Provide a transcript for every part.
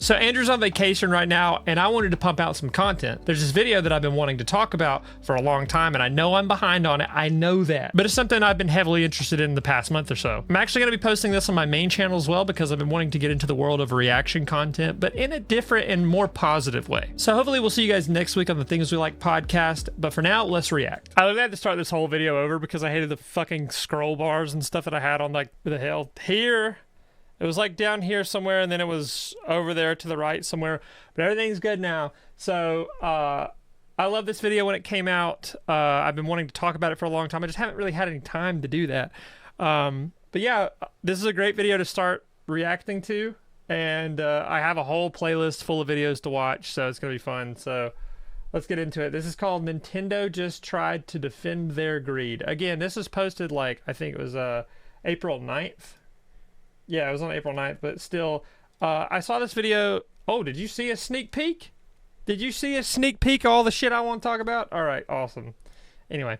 So Andrew's on vacation right now, and I wanted to pump out some content. There's this video that I've been wanting to talk about for a long time, and I know I'm behind on it. I know that. But it's something I've been heavily interested in the past month or so. I'm actually going to be posting this on my main channel as well because I've been wanting to get into the world of reaction content, but in a different and more positive way. So hopefully we'll see you guys next week on the Things We Like podcast. But for now, let's react. I had to start this whole video over because I hated the fucking scroll bars and stuff that I had on, like, the hell here. It was like down here somewhere, and then it was over there to the right somewhere. But everything's good now. So I love this video when it came out. I've been wanting to talk about it for a long time. I just haven't really had any time to do that. But yeah, this is a great video to start reacting to. And I have a whole playlist full of videos to watch, so it's going to be fun. So let's get into it. This is called Nintendo Just Tried to Defend Their Greed. Again, this was posted, like, I think it was April 9th. Yeah, it was on April 9th, but still, I saw this video. Oh, did you see a sneak peek? Did you see a sneak peek of all the shit I want to talk about? All right, awesome. Anyway,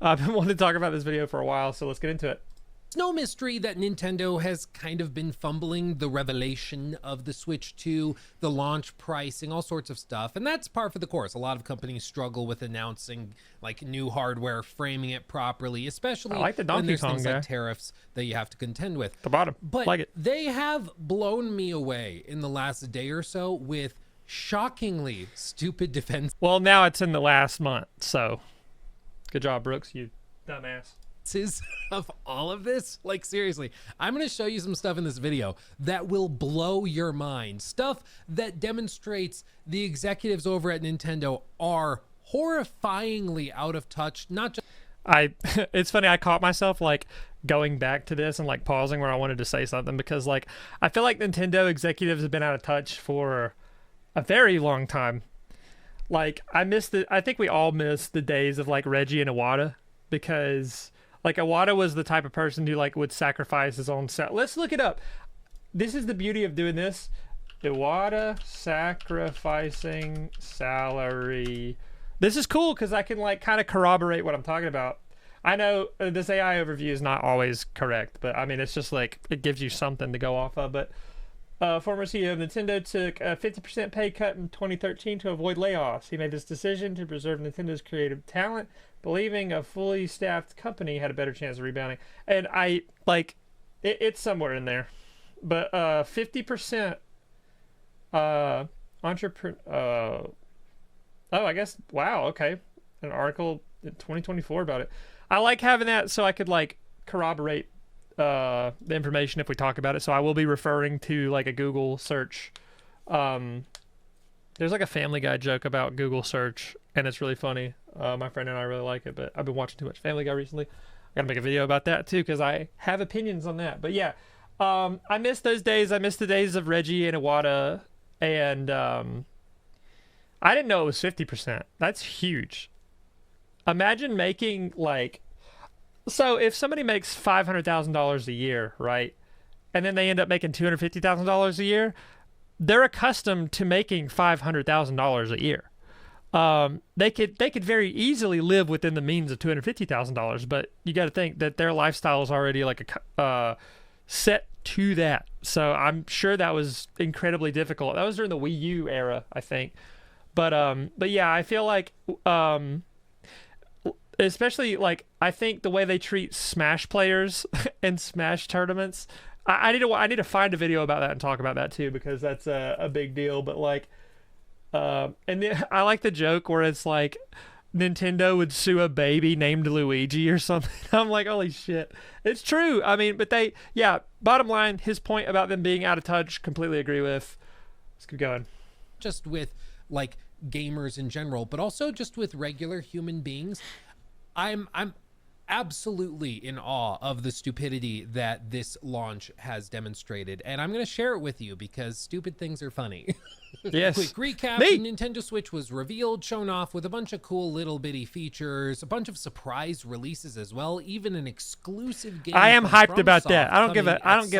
I've been wanting to talk about this video for a while, so let's get into it. It's no mystery that Nintendo has kind of been fumbling the revelation of the Switch 2, the launch pricing, all sorts of stuff. And that's par for the course. A lot of companies struggle with announcing like new hardware, framing it properly, especially like the when there's Donkey things Kong like guy. tariffs that you have to contend with. The bottom, But like it. they have blown me away in the last day or so with shockingly stupid defense. Well, now it's in the last month, so good job, Brooks, you dumbass. Of all of this. Like, seriously, I'm going to show you some stuff in this video that will blow your mind. Stuff that demonstrates the executives over at Nintendo are horrifyingly out of touch. Not just it's funny, I caught myself like going back to this and like pausing where I wanted to say something because like I feel like Nintendo executives have been out of touch for a very long time. Like I think we all miss the days of like Reggie and Iwata, because like Iwata was the type of person who like would sacrifice his own set. Let's look it up. This is the beauty of doing this. Iwata sacrificing salary. This is cool because I can like kind of corroborate what I'm talking about. I know this AI overview is not always correct, but I mean, it's just like, it gives you something to go off of. But former CEO of Nintendo took a 50% pay cut in 2013 to avoid layoffs. He made this decision to preserve Nintendo's creative talent, believing a fully staffed company had a better chance of rebounding. And I like it's somewhere in there, but 50% entrepreneur. Oh, I guess. Wow. Okay, an article in 2024 about it. I like having that so I could like corroborate the information if we talk about it. So I will be referring to like a Google search. There's like a Family Guy joke about Google search, and it's really funny. My friend and I really like it, but I've been watching too much Family Guy recently. I gotta make a video about that too because I have opinions on that. But yeah, I miss those days. I miss the days of Reggie and Iwata, and I didn't know it was 50%. That's huge. Imagine making like, so if somebody makes $500,000 a year, right, and then they end up making $250,000 a year, they're accustomed to making $500,000 a year. They could very easily live within the means of $250,000, but you got to think that their lifestyle is already like set to that. So I'm sure that was incredibly difficult. That was during the Wii U era, I think. But yeah, I feel like especially like I think the way they treat Smash players and Smash tournaments, I need to find a video about that and talk about that too, because that's a big deal. But like and then I like the joke where it's like Nintendo would sue a baby named Luigi or something. I'm like, holy shit, it's true. I mean, but yeah, bottom line, his point about them being out of touch, completely agree with. Let's keep going. just with like gamers in general, but also just with regular human beings. I'm absolutely in awe of the stupidity that this launch has demonstrated, and I'm going to share it with you because stupid things are funny. Yes. Quick recap: the Nintendo Switch was revealed, shown off with a bunch of cool little bitty features, a bunch of surprise releases as well, even an exclusive game. I am hyped about FromSoft that. I don't give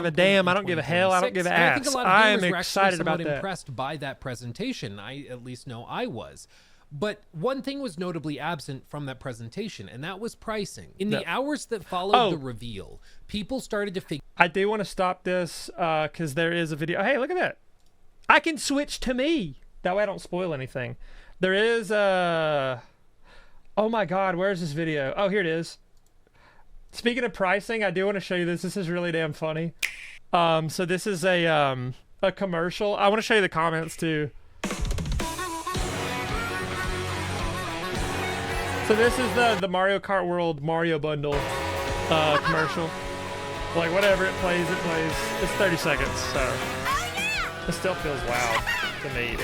a damn. I don't 2026. give a hell. I don't give a And I think ass. a lot of I gamers am were actually excited about somewhat that. impressed by that presentation. I at least know I was. But one thing was notably absent from that presentation, and that was pricing. In the hours that followed the reveal, people started to figure... I do want to stop this because there is a video. Hey, look at that. I can switch to me. That way I don't spoil anything. There is oh my God, where's this video? Oh, here it is. Speaking of pricing, I do want to show you this. This is really damn funny. So this is a commercial. I want to show you the comments too. So this is the Mario Kart World Mario Bundle commercial. Like whatever it plays, it plays. It's 30 seconds, so it still feels loud to me.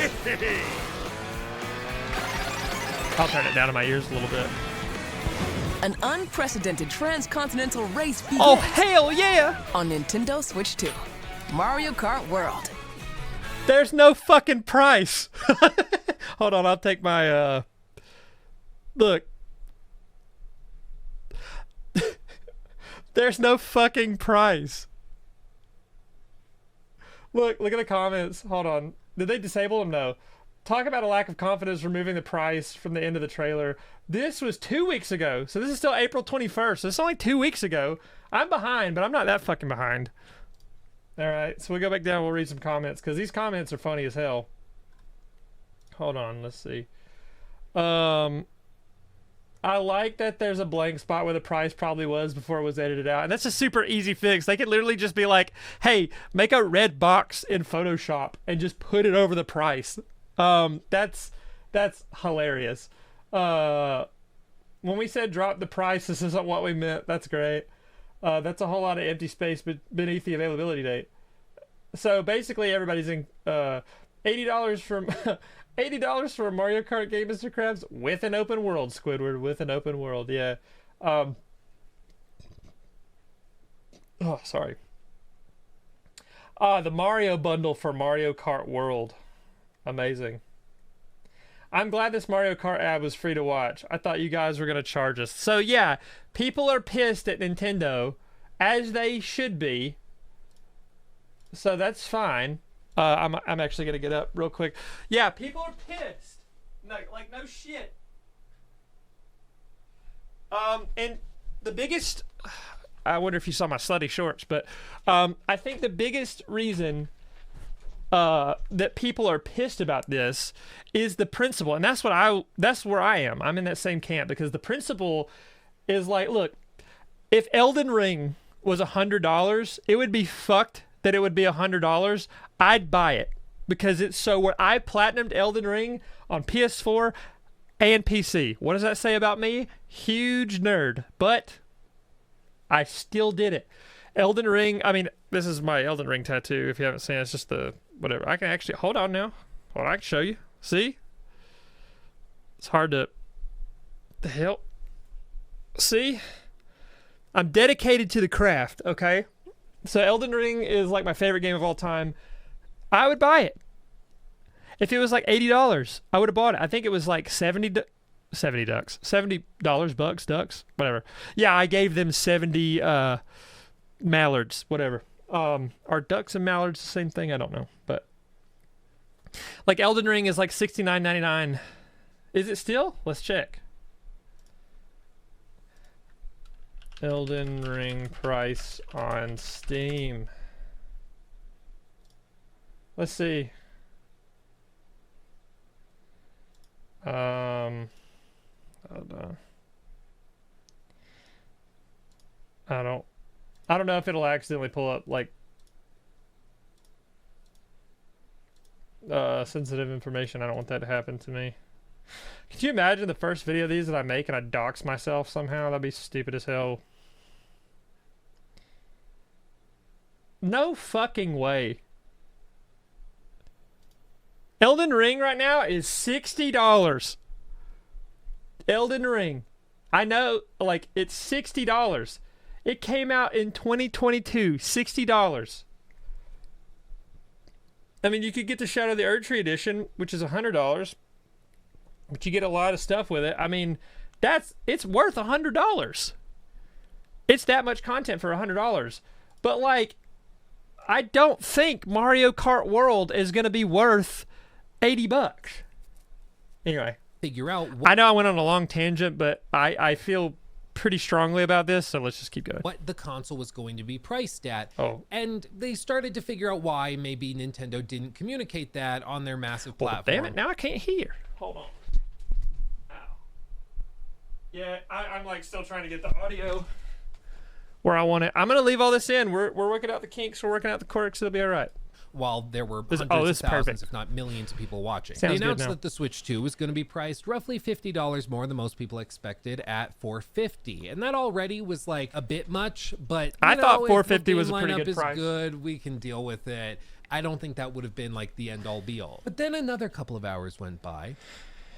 I'll turn it down in my ears a little bit. An unprecedented transcontinental race begins. Oh hell yeah! On Nintendo Switch 2, Mario Kart World. There's no fucking price. Hold on, I'll take my look. There's no fucking price. Look at the comments. Hold on. Did they disable them? No. Talk about a lack of confidence removing the price from the end of the trailer. This was 2 weeks ago. So this is still April 21st. So it's only 2 weeks ago. I'm behind, but I'm not that fucking behind. All right. So we'll go back down. We'll read some comments because these comments are funny as hell. Hold on. Let's see. I like that there's a blank spot where the price probably was before it was edited out. And that's a super easy fix. They could literally just be like, hey, make a red box in Photoshop and just put it over the price. That's hilarious. When we said drop the price, this isn't what we meant. That's great. That's a whole lot of empty space beneath the availability date. So basically everybody's in $80 from... $80 for a Mario Kart game, Mr. Krabs, with an open world, Squidward, with an open world, yeah. Oh, sorry. The Mario bundle for Mario Kart World. Amazing. I'm glad this Mario Kart ad was free to watch. I thought you guys were going to charge us. So, yeah, people are pissed at Nintendo, as they should be. So that's fine. I'm actually gonna get up real quick. Yeah, people are pissed. Like no shit. And the biggest, I wonder if you saw my slutty shorts, but I think the biggest reason that people are pissed about this is the principle, and that's where I am. I'm in that same camp because the principle is like, look, if Elden Ring was $100, it would be fucked that it would be $100. I'd buy it because it's so where I platinumed Elden Ring on PS4 and PC. What does that say about me? Huge nerd, but I still did it. Elden Ring, I mean, this is my Elden Ring tattoo. If you haven't seen it, it's just the whatever. I can actually, hold on now. Hold on, I can show you. See? It's hard to, the hell? See? I'm dedicated to the craft, okay? So Elden Ring is like my favorite game of all time. I would buy it. If it was like $80, I would have bought it. I think it was like $70 ducks, whatever. Yeah, I gave them 70 mallards, whatever. Are ducks and mallards the same thing? I don't know, but like Elden Ring is like $69.99. Is it still? Let's check. Elden Ring price on Steam. Let's see. Hold on. I don't know if it'll accidentally pull up like sensitive information. I don't want that to happen to me. Could you imagine the first video of these that I make and I dox myself somehow? That'd be stupid as hell. No fucking way. Elden Ring right now is $60. Elden Ring. I know, like, it's $60. It came out in 2022. $60. I mean, you could get the Shadow of the Erdtree edition, which is $100. But you get a lot of stuff with it. I mean, it's worth $100. It's that much content for $100. But, like, I don't think Mario Kart World is going to be worth $80. Anyway. Figure out I know I went on a long tangent, but I feel pretty strongly about this, so let's just keep going. what the console was going to be priced at. Oh. And they started to figure out why maybe Nintendo didn't communicate that on their massive platform. Damn it, now I can't hear. Hold on. Ow. Yeah, I'm like still trying to get the audio where I want it. I'm going to leave all this in. We're working out the kinks. We're working out the quirks. It'll be all right. While there were This hundreds is of thousands, perfect. if not millions of people watching. Sounds They good announced now. that the Switch 2 was going to be priced roughly $50 more than most people expected at $450. And that already was like a bit much, but I thought if the $450 was a game pretty lineup good is price. good, we can deal with it. I don't think that would have been like the end all be all. But then another couple of hours went by,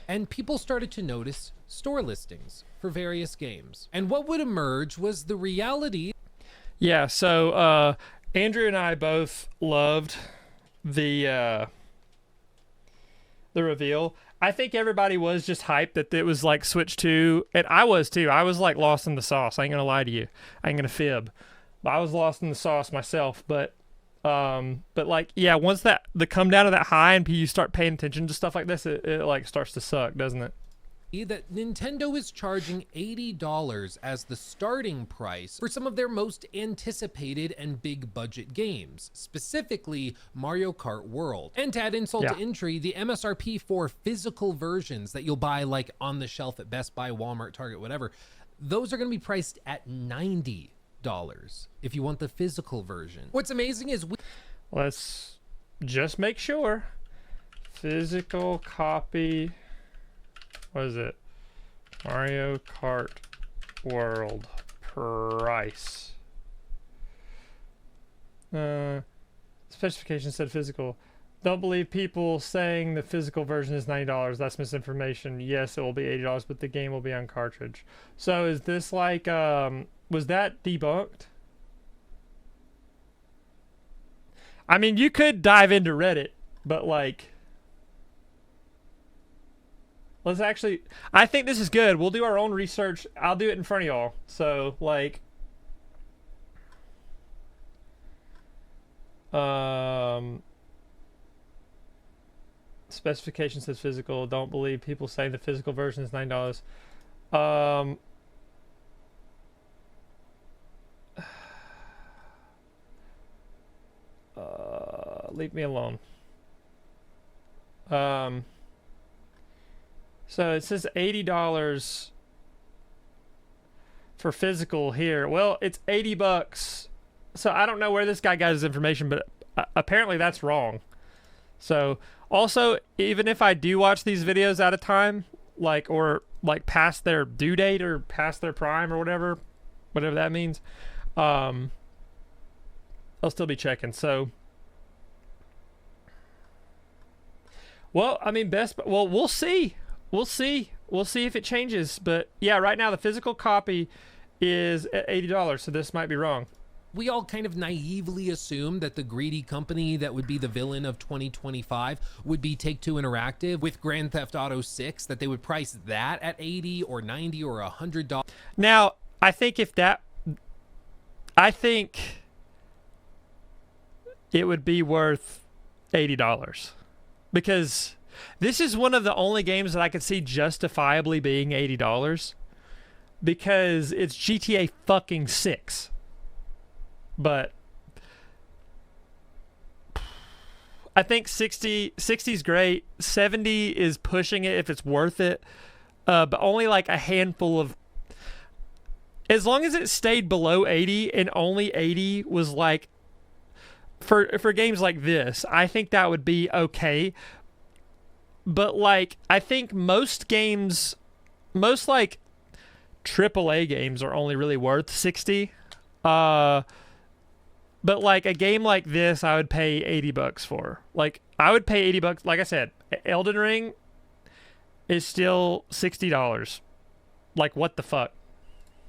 and people started to notice store listings for various games. And what would emerge was the reality. Yeah, so Andrew and I both loved the reveal. I think everybody was just hyped that it was like Switch 2, and I was too. I was like lost in the sauce. I ain't gonna lie to you. I ain't gonna fib. But I was lost in the sauce myself. But like, yeah, once the come down to that high and you start paying attention to stuff like this, it like starts to suck, doesn't it? That Nintendo is charging $80 as the starting price for some of their most anticipated and big budget games, specifically Mario Kart World. And to add insult to injury, the MSRP for physical versions that you'll buy like on the shelf at Best Buy, Walmart, Target, whatever, those are going to be priced at $90 if you want the physical version. What's amazing is Let's just make sure. Physical copy. What is it? Mario Kart World price. Specification said physical. Don't believe people saying the physical version is $90. That's misinformation. Yes, it will be $80, but the game will be on cartridge. So is this like, was that debunked? I mean, you could dive into Reddit, but like, let's actually, I think this is good. We'll do our own research. I'll do it in front of y'all. So like, specification says physical. Don't believe people saying the physical version is $9. Leave me alone. So it says $80 for physical here. Well, it's $80. So I don't know where this guy got his information, but apparently that's wrong. So also, even if I do watch these videos at a time, like, or like past their due date or past their prime or whatever that means, I'll still be checking. So, well, I mean, we'll see. We'll see if it changes. But yeah, right now the physical copy is at $80, so this might be wrong. we all kind of naively assumed that the greedy company that would be the villain of 2025 would be Take-Two Interactive with Grand Theft Auto 6, that they would price that at $80 or $90 or $100. Now, I think it would be worth $80 because this is one of the only games that I could see justifiably being $80 because it's GTA fucking 6. But I think 60 is great. 70 is pushing it if it's worth it. But only like a handful of, as long as it stayed below 80 and only 80 was like for games like this, I think that would be okay. But like I think most like AAA games are only really worth 60. But like a game like this, I would pay $80 for. Like I would pay $80. Like I said, Elden Ring is still $60. Like what the fuck?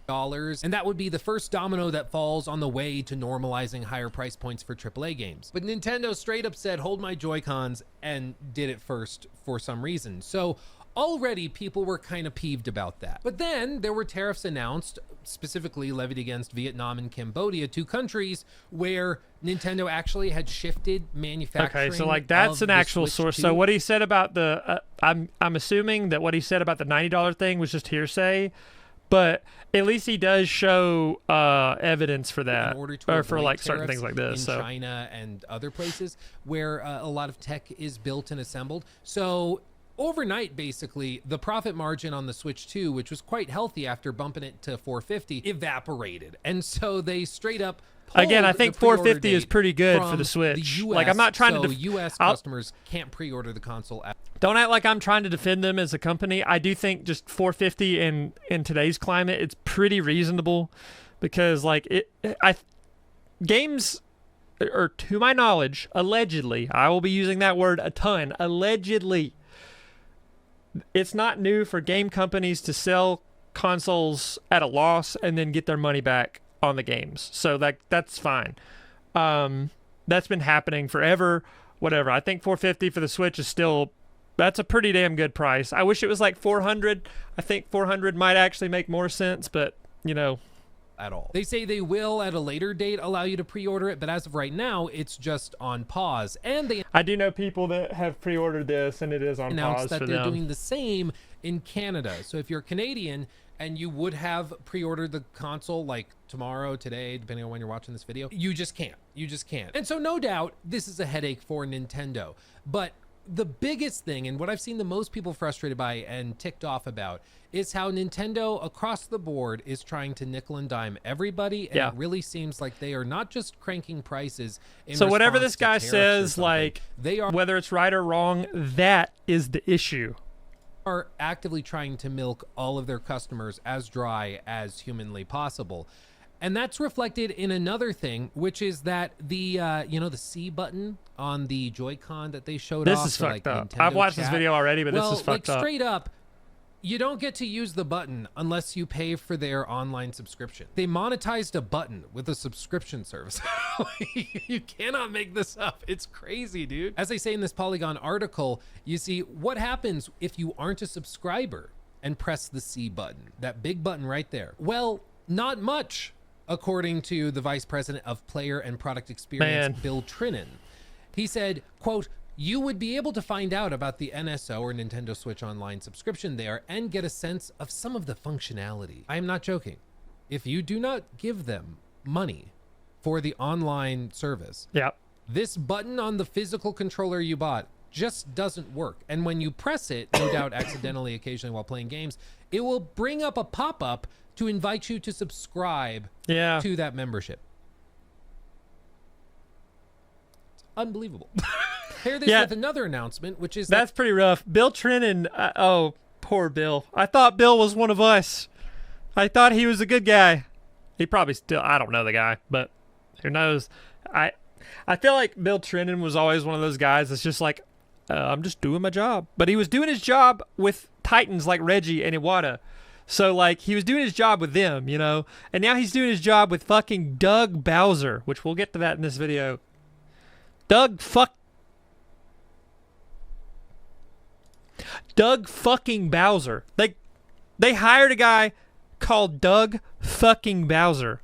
And that would be the first domino that falls on the way to normalizing higher price points for AAA games. But Nintendo straight up said, hold my Joy-Cons, and did it first for some reason. So already people were kind of peeved about that. But then there were tariffs announced, specifically levied against Vietnam and Cambodia, two countries where Nintendo actually had shifted manufacturing. Okay, so like that's an actual source. So what he said about the, I'm assuming that what he said about the $90 thing was just hearsay, but at least he does show evidence for that, in order to or for avoid like certain tariffs things like this. in So China and other places where a lot of tech is built and assembled. So overnight, basically, the profit margin on the Switch 2, which was quite healthy after bumping it to 450, evaporated. And so they straight up again, I pulled think the pre-order 450 is date pretty good for from the Switch. US, Like, I'm not trying to so US I'll- customers can't pre-order the console at don't act like I'm trying to defend them as a company. I do think just 450 in today's climate, it's pretty reasonable, because like games, or to my knowledge, allegedly, I will be using that word a ton, allegedly, it's not new for game companies to sell consoles at a loss and then get their money back on the games. So that's fine. That's been happening forever. Whatever. I think 450 for the Switch is still, that's a pretty damn good price. I wish it was like 400. I think 400 might actually make more sense, but you know, at all. They say they will at a later date allow you to pre-order it, but as of right now, it's just on pause. And they I do know people that have pre-ordered this and it is on announced pause that for they're them. doing the same in Canada. So if you're Canadian and you would have pre-ordered the console like tomorrow, today, depending on when you're watching this video, you just can't. You just can't. And so no doubt this is a headache for Nintendo. But the biggest thing, and what I've seen the most people frustrated by and ticked off about, is how Nintendo across the board is trying to nickel and dime everybody. And Yeah. it really seems like they are not just cranking prices in So whatever response this guy to tariffs or says, something. like, they are whether it's right or wrong, that is the issue. actively trying to milk all of their customers as dry as humanly possible. And that's reflected in another thing, which is that the the C button on the Joy-Con that they showed This off is for, fucked like, up. Nintendo I've watched this chat. video already, but Well, this is fucked like, up. straight up, you don't get to use the button unless you pay for their online subscription. They monetized a button with a subscription service. You cannot make this up. It's crazy, dude. As they say in this Polygon article, you see what happens if you aren't a subscriber and press the C button, that big button right there. Well, not much, according to the vice president of player and product experience, Man. Bill Trinan. He said, quote, "You would be able to find out about the NSO or Nintendo Switch Online subscription there and get a sense of some of the functionality." I am not joking. If you do not give them money for the online service, Yeah. this button on the physical controller you bought just doesn't work. And when you press it, no doubt accidentally occasionally while playing games, it will bring up a pop-up to invite you to subscribe Yeah. to that membership. It's unbelievable. Pair this Yeah. with another announcement, which is That's pretty rough. Bill Trinan, oh, poor Bill. I thought Bill was one of us. I thought he was a good guy. He probably still, I don't know the guy, but who knows? I feel like Bill Trinan was always one of those guys that's just like, I'm just doing my job. But he was doing his job with titans like Reggie and Iwata. So, like, he was doing his job with them, you know? And now he's doing his job with fucking Doug Bowser, which we'll get to that in this video. Doug fucking Bowser. They hired a guy called Doug fucking Bowser.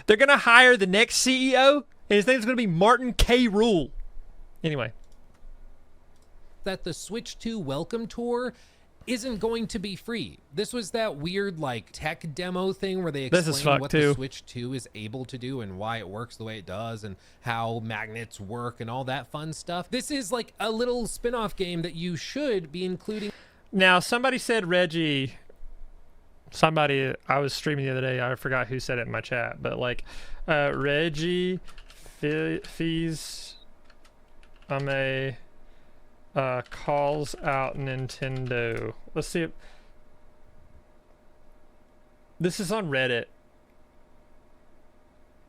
They're going to hire the next CEO, and his name's going to be Martin K. Rule. Anyway. that the Switch 2 welcome tour isn't going to be free. This was that weird like tech demo thing where they This is explain fucked, what too. the Switch 2 is able to do and why it works the way it does and how magnets work and all that fun stuff. This is like a little spin-off game that you should be including. Now, somebody said Reggie. Somebody, I was streaming the other day. I forgot who said it in my chat, but like, Reggie Fees calls out Nintendo. Let's see. This is on Reddit.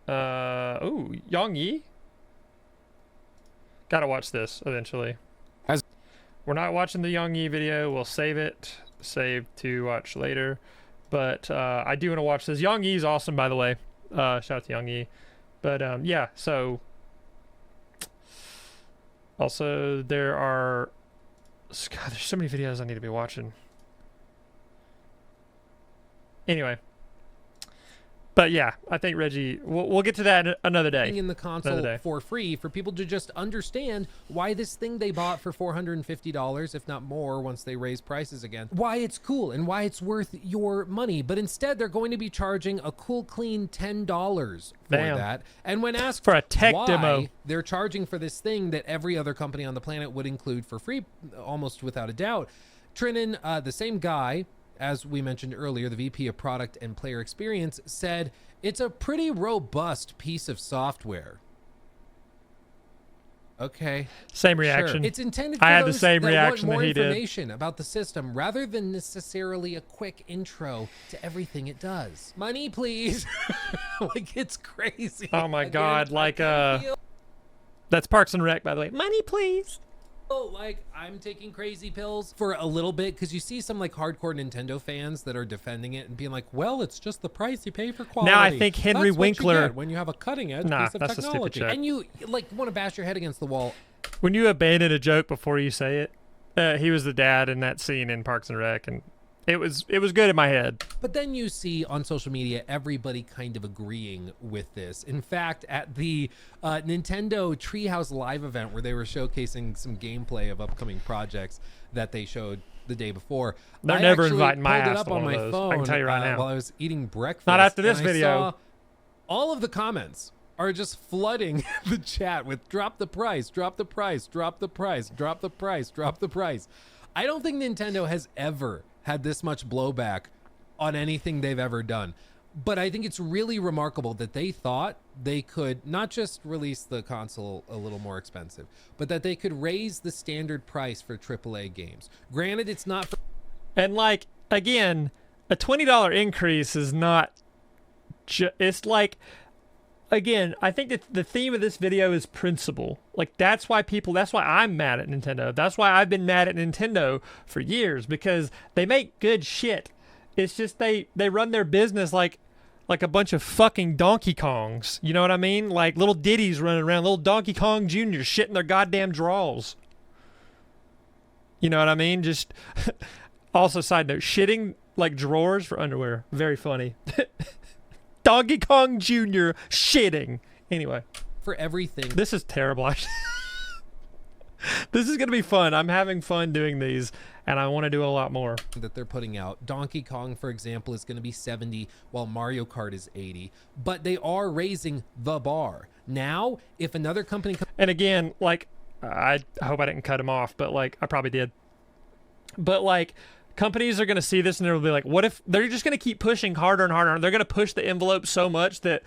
Oh, Yang Yi. Gotta watch this eventually. We're not watching the Yang Yi video. We'll save it. Save to watch later. But I do want to watch this. Yang Yi's awesome, by the way. Shout out to Yang Yi. But yeah, so also there are God, there's so many videos I need to be watching. Anyway, But yeah, I think Reggie, we'll get to that another day. In the console for free for people to just understand why this thing they bought for $450, if not more, once they raise prices again, why it's cool and why it's worth your money. But instead, they're going to be charging a cool, clean $10 for that. And when asked for a tech why demo, they're charging for this thing that every other company on the planet would include for free, almost without a doubt, Trinan, the same guy, as we mentioned earlier, the VP of Product and Player Experience, said it's a pretty robust piece of software. Okay. Same reaction. Sure. It's intended for I had those the same that reaction want more that he did. information about the system rather than necessarily a quick intro to everything it does. Money, please. Like, it's crazy. Oh my God. Like, feel that's Parks and Rec, by the way. Money, please. like I'm taking crazy pills for a little bit, because you see some like hardcore Nintendo fans that are defending it and being like, well, it's just the price you pay for quality. Now I think Henry That's Winkler, what you get when you have a cutting edge piece of that's a stupid technology, joke. and you like want to bash your head against the wall. When you abandon a joke before you say it, he was the dad in that scene in Parks and Rec, and it was good in my head. But then you see on social media everybody kind of agreeing with this. In fact, at the Nintendo Treehouse Live event where they were showcasing some gameplay of upcoming projects that they showed the day before, They're I never actually inviting my pulled it ass up to on one my of those. phone I can tell you right now. while I was eating breakfast. Not after this and I video. saw all of the comments are just flooding the chat with drop the price, drop the price, drop the price, drop the price, drop the price. I don't think Nintendo has ever had this much blowback on anything they've ever done. But I think it's really remarkable that they thought they could not just release the console a little more expensive, but that they could raise the standard price for AAA games. Granted, it's not for... And like, again, a $20 increase is not, it's like, again, I think that the theme of this video is principle. Like, that's why I'm mad at Nintendo. That's why I've been mad at Nintendo for years, because they make good shit. It's just they run their business like a bunch of fucking Donkey Kongs. You know what I mean? Like little Diddies running around, little Donkey Kong Jr. shitting their goddamn drawers. You know what I mean? Just also, side note, shitting like drawers for underwear. Very funny. Donkey Kong Jr. shitting. Anyway. For everything. This is terrible. This is going to be fun. I'm having fun doing these, and I want to do a lot more. That they're putting out. Donkey Kong, for example, is going to be 70, while Mario Kart is 80. But they are raising the bar. Now, if another company... And again, like, I hope I didn't cut him off, but, like, I probably did. But, like... companies are going to see this and they'll be like, what if they're just going to keep pushing harder and harder? They're going to push the envelope so much that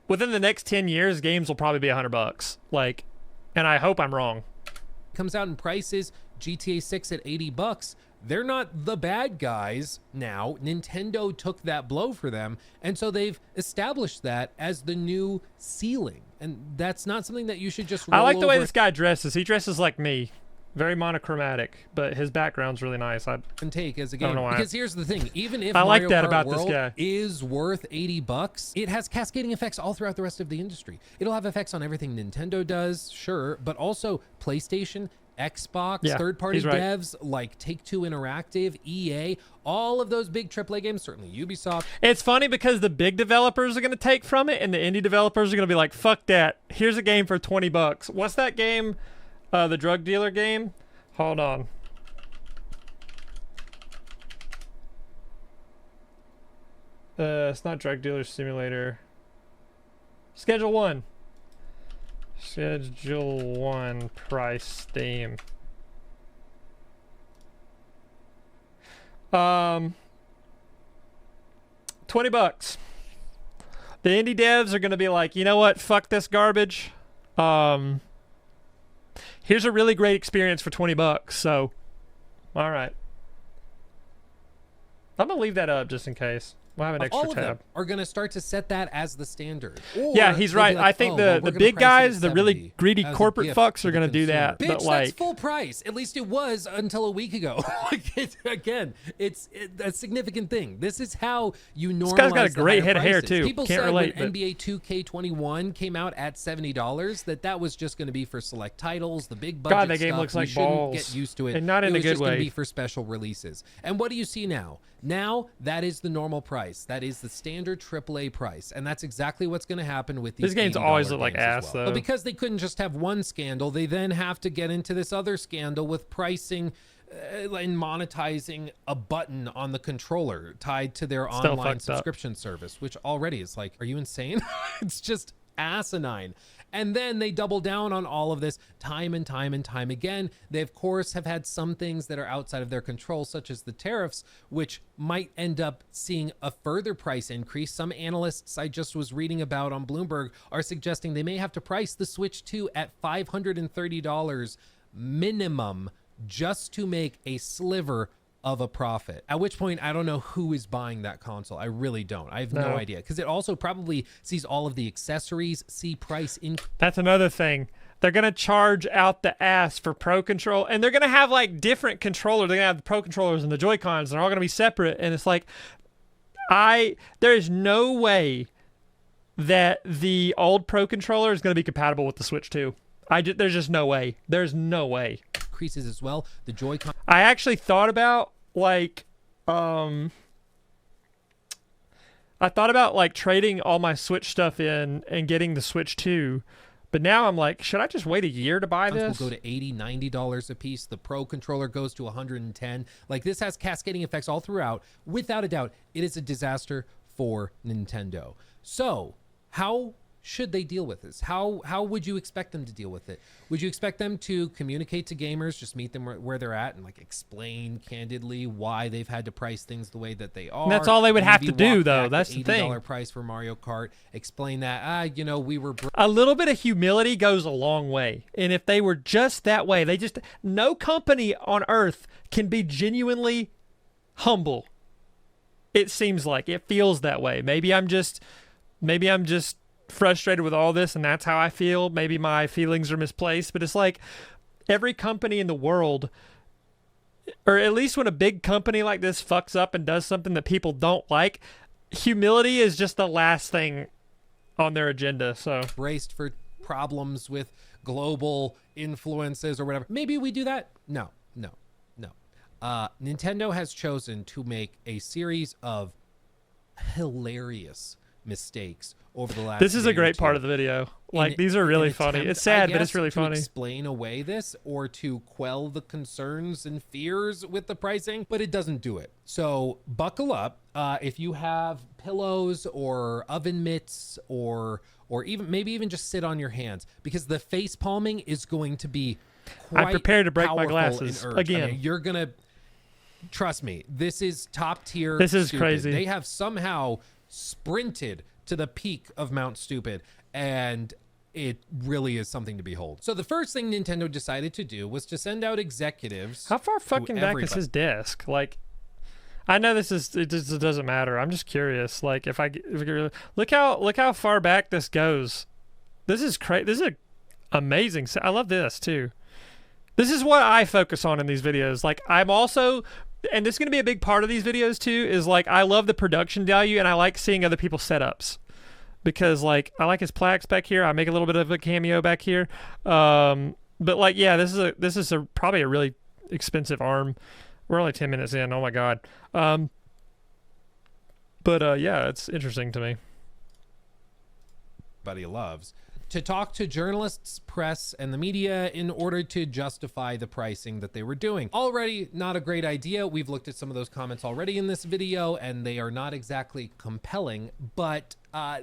within the next 10 years, games will probably be $100. Like, and I hope I'm wrong. Comes out in prices, GTA 6 at $80. They're not the bad guys now. Nintendo took that blow for them. And so they've established that as the new ceiling. And that's not something that you should just roll I like the way over this guy dresses. He dresses like me. Very monochromatic, but his background's really nice. and take as a game. don't know why. Because here's the thing, even if I like Mario that Kart about this World guy. is worth $80, it has cascading effects all throughout the rest of the industry. It'll have effects on everything Nintendo does, sure, but also PlayStation, Xbox, Yeah, third-party he's right. devs like Take-Two Interactive, EA, all of those big AAA games, certainly Ubisoft. It's funny because the big developers are going to take from it, and the indie developers are going to be like, fuck that. Here's a game for $20. What's that game? The drug dealer game? Hold on. It's not Drug Dealer Simulator. Schedule 1. Schedule 1 price Steam. $20. The indie devs are going to be like, you know what? Fuck this garbage. Here's a really great experience for $20. So, all right. I'm going to leave that up just in case. We'll have an extra All of them tab. are going to start to set that as the standard. Or Yeah, he's they'll be right. like, I think oh, well, the we're gonna big price it at guys, the really 70 greedy as a corporate gift fucks to are the going to do consumer. that. Bitch, But that's like, full price. At least it was until a week ago. Again, it's a significant thing. This is how you normalize. this guy's got a the great higher head of hair prices. too. People Can't said relate. when But NBA 2K21 came out at $70 that was just going to be for select titles, the big budget God, that game stuff. looks We like shouldn't balls. get used to it. And not in it a was good just gonna way. be for special releases. And what do you see now? Now that is the normal price. price. That is the standard AAA price, and that's exactly what's going to happen with these games $80 always look like games as ass, well. though. But because they couldn't just have one scandal, they then have to get into this other scandal with pricing and monetizing a button on the controller tied to their Still online fucked up. subscription service, which already is like, are you insane? It's just asinine. And then they double down on all of this time and time and time again. They, of course, have had some things that are outside of their control, such as the tariffs, which might end up seeing a further price increase. Some analysts I just was reading about on Bloomberg are suggesting they may have to price the Switch 2 at $530 minimum just to make a sliver of a profit, at which point I don't know who is buying that console. I really don't. I have no idea, because it also probably sees all of the accessories see price in. That's another thing. They're gonna charge out the ass for Pro Control, and they're gonna have like different controllers. They're gonna have the Pro Controllers and the Joy-Cons, and they're all gonna be separate. And it's like, there is no way that the old Pro Controller is gonna be compatible with the Switch 2. There's just no way. There's no way. Increases as well. The Joy-Con. I actually thought about like I thought about like trading all my Switch stuff in and getting the Switch 2, but now I'm like, should I just wait a year to buy this? Will go to $80-$90 a piece. The Pro Controller goes to $110. Like, this has cascading effects all throughout. Without a doubt, it is a disaster for Nintendo. So how should they deal with this? How would you expect them to deal with it? Would you expect them to communicate to gamers, just meet them where they're at and like explain candidly why they've had to price things the way that they are? And that's all they would have to do, though. That's the thing. $80 price for Mario Kart. Explain that, we were... A little bit of humility goes a long way. And if they were just that way, no company on earth can be genuinely humble. It seems like it feels that way. Maybe I'm just frustrated with all this and that's how I feel. Maybe my feelings are misplaced, but it's like every company in the world, or at least when a big company like this fucks up and does something that people don't like, humility is just the last thing on their agenda. So braced for problems with global influences or whatever. Maybe we do that. No. Nintendo has chosen to make a series of hilarious mistakes over the last. This is day a or great two part of the video. Like, these are really funny. It's sad, but it's really funny. To explain away this or to quell the concerns and fears with the pricing, but it doesn't do it. So buckle up. If you have pillows or oven mitts or maybe even just sit on your hands, because the face palming is going to be quite I'm prepared to break my powerful glasses in urge. again. I mean, you're gonna trust me. This is top tier. This is stupid. crazy. They have somehow sprinted to the peak of Mount Stupid, and it really is something to behold. So the first thing Nintendo decided to do was to send out executives. How far fucking back is his desk? Like, I know it just doesn't matter. I'm just curious. Like, if look how far back this goes. This is crazy. This is amazing. I love this too. This is what I focus on in these videos. Like, I'm also, and this is going to be a big part of these videos too, is like, I love the production value and I like seeing other people's setups, because like, I like his plaques back here. I make a little bit of a cameo back here. But like, yeah, this is probably a really expensive arm. We're only 10 minutes in. Oh my God. But yeah, it's interesting to me. Everybody loves to talk to journalists, press, and the media in order to justify the pricing that they were doing. Already not a great idea. We've looked at some of those comments already in this video, and they are not exactly compelling, but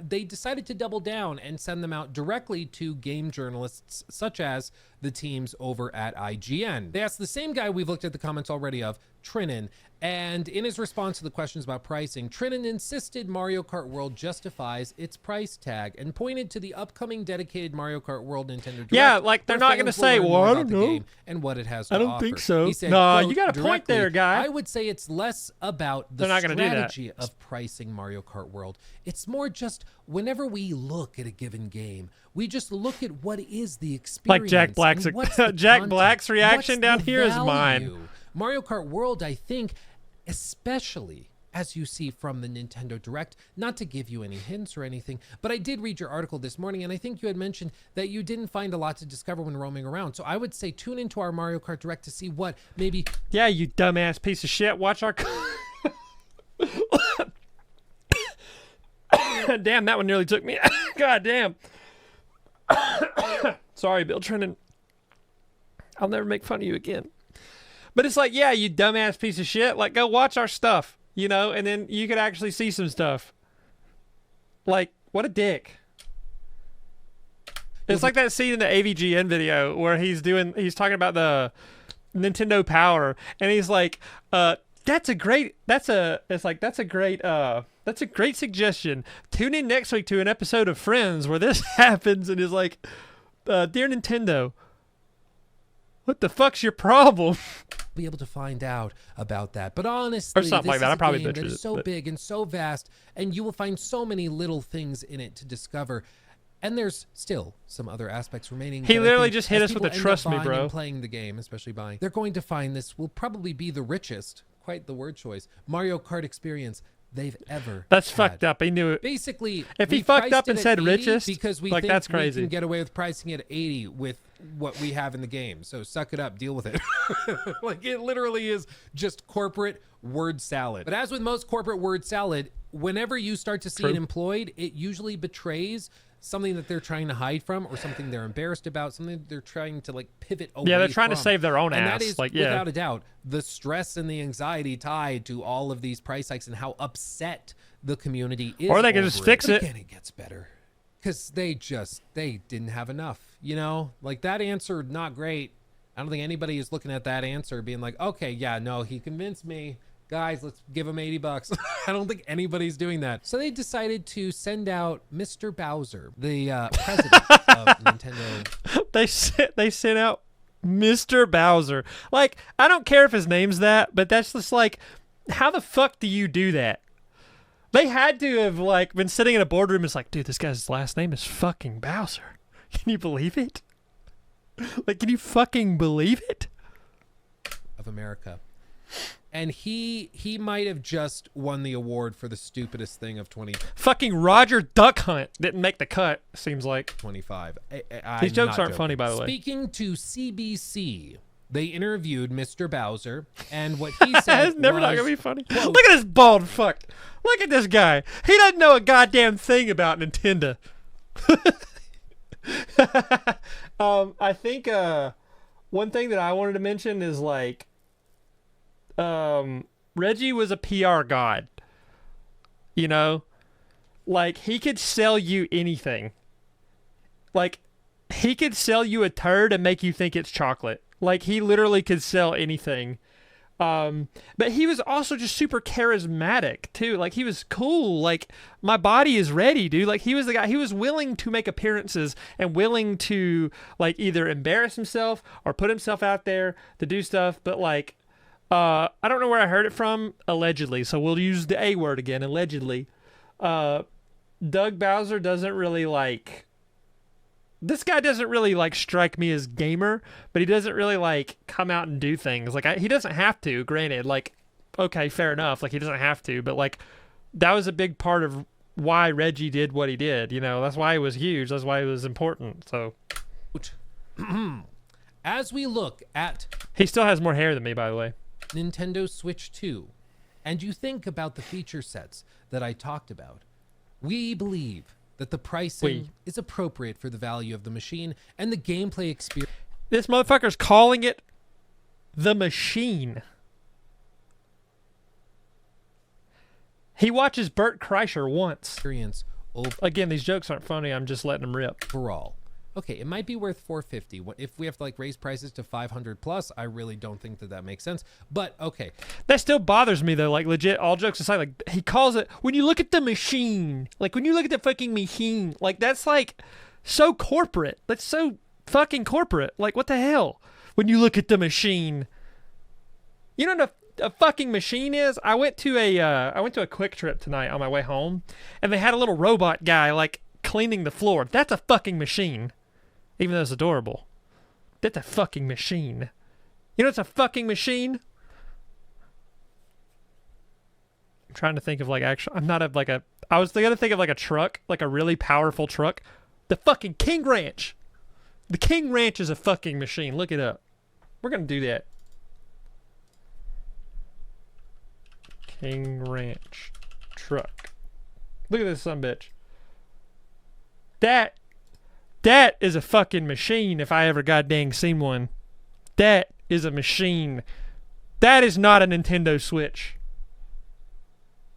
they decided to double down and send them out directly to game journalists, such as the teams over at IGN. They asked the same guy we've looked at the comments already of, Trinan, and in his response to the questions about pricing, Trinan insisted Mario Kart World justifies its price tag and pointed to the upcoming dedicated Mario Kart World Nintendo Direct. Yeah, like they're not going to say, well, I don't know, and what it has to I don't offer. think so. He said, nah, quote, you got a point there, guy. I would say it's less about the strategy of pricing Mario Kart World. It's more just whenever we look at a given game, we just look at what is the experience. Like Jack Black's Black's reaction down here is mine. Mario Kart World, I think, especially as you see from the Nintendo Direct, not to give you any hints or anything, but I did read your article this morning, and I think you had mentioned that you didn't find a lot to discover when roaming around. So I would say tune into our Mario Kart Direct to see what maybe... Yeah, you dumbass piece of shit. Watch our... Damn, that one nearly took me. God damn. Sorry, Bill Trennan. I'll never make fun of you again. But it's like, yeah, you dumbass piece of shit. Like, go watch our stuff, you know, and then you could actually see some stuff. Like, what a dick. It's like that scene in the AVGN video where he's talking about the Nintendo Power, and he's like, that's a great suggestion. Tune in next week to an episode of Friends where this happens, and is like, dear Nintendo, what the fuck's your problem? Be able to find out about that, but honestly, or something like that. I probably butchered it. So big and so vast, and you will find so many little things in it to discover. And there's still some other aspects remaining. He literally just hit us with a trust me, bro. Playing the game, especially buying, they're going to find this will probably be the richest, quite the word choice, Mario Kart experience they've ever. That's had. Fucked up. He knew it. Basically, if he fucked up and said richest, because we like think that's crazy. We can get away with pricing it at 80 with what we have in the game. So suck it up, deal with it. Like it literally is just corporate word salad. But as with most corporate word salad, whenever you start to see it employed, it usually betrays something that they're trying to hide from, or something they're embarrassed about, something they're trying to like pivot away. Yeah, they're trying from. to save their own and ass. That is, like, yeah, without a doubt, the stress and the anxiety tied to all of these price hikes and how upset the community is. Or they can just fix it. Again, it gets better because they didn't have enough. You know, like that answer, not great. I don't think anybody is looking at that answer being like, okay, yeah, no, he convinced me. Guys, let's give him $80. I don't think anybody's doing that. So they decided to send out Mr. Bowser, the president of Nintendo. They sent out Mr. Bowser. Like, I don't care if his name's that, but that's just like, how the fuck do you do that? They had to have like been sitting in a boardroom. It's like, dude, this guy's last name is fucking Bowser. Can you believe it? Like, can you fucking believe it? Of America. And he might have just won the award for the stupidest thing of 2025. Fucking Roger Duck Hunt didn't make the cut, seems like. These jokes aren't funny, by the way. Speaking to CBC, they interviewed Mr. Bowser, and what he said it's never not gonna be funny. Quote, look at this bald fuck. Look at this guy. He doesn't know a goddamn thing about Nintendo. I think one thing that I wanted to mention is like, Reggie was a PR god, you know, like he could sell you anything. Like he could sell you a turd and make you think it's chocolate. Like he literally could sell anything. But he was also just super charismatic too. Like he was cool. Like my body is ready, dude. Like he was the guy, he was willing to make appearances and willing to like either embarrass himself or put himself out there to do stuff. But like, I don't know where I heard it from, allegedly, so we'll use the A word again, allegedly. Doug Bowser doesn't really like... This guy doesn't really like strike me as gamer, but he doesn't really like come out and do things. Like he doesn't have to, granted, like, okay, fair enough, like he doesn't have to, but like that was a big part of why Reggie did what he did, you know? That's why he was huge, that's why he was important, so... As we look at... He still has more hair than me, by the way. Nintendo Switch 2, and you think about the feature sets that I talked about, we believe that the pricing is appropriate for the value of the machine and the gameplay experience. This motherfucker's calling it the machine. He watches Bert Kreischer once. Again, these jokes aren't funny. I'm just letting them rip. Overall. Okay, it might be worth $450. If we have to like raise prices to 500 plus, I really don't think that makes sense. But okay, that still bothers me though. Like legit, all jokes aside, like he calls it when you look at the machine. Like when you look at the fucking machine, like that's like so corporate. That's so fucking corporate. Like what the hell? When you look at the machine, you know what a fucking machine is? I went to a Quick Trip tonight on my way home, and they had a little robot guy like cleaning the floor. That's a fucking machine. Even though it's adorable. That's a fucking machine. You know it's a fucking machine? I'm trying to think of like actual... I'm not a, like a... I was going to think of like a truck. Like a really powerful truck. The fucking King Ranch. The King Ranch is a fucking machine. Look it up. We're going to do that. King Ranch truck. Look at this sumbitch. That is a fucking machine if I ever goddamn seen one. That is a machine. That is not a Nintendo Switch.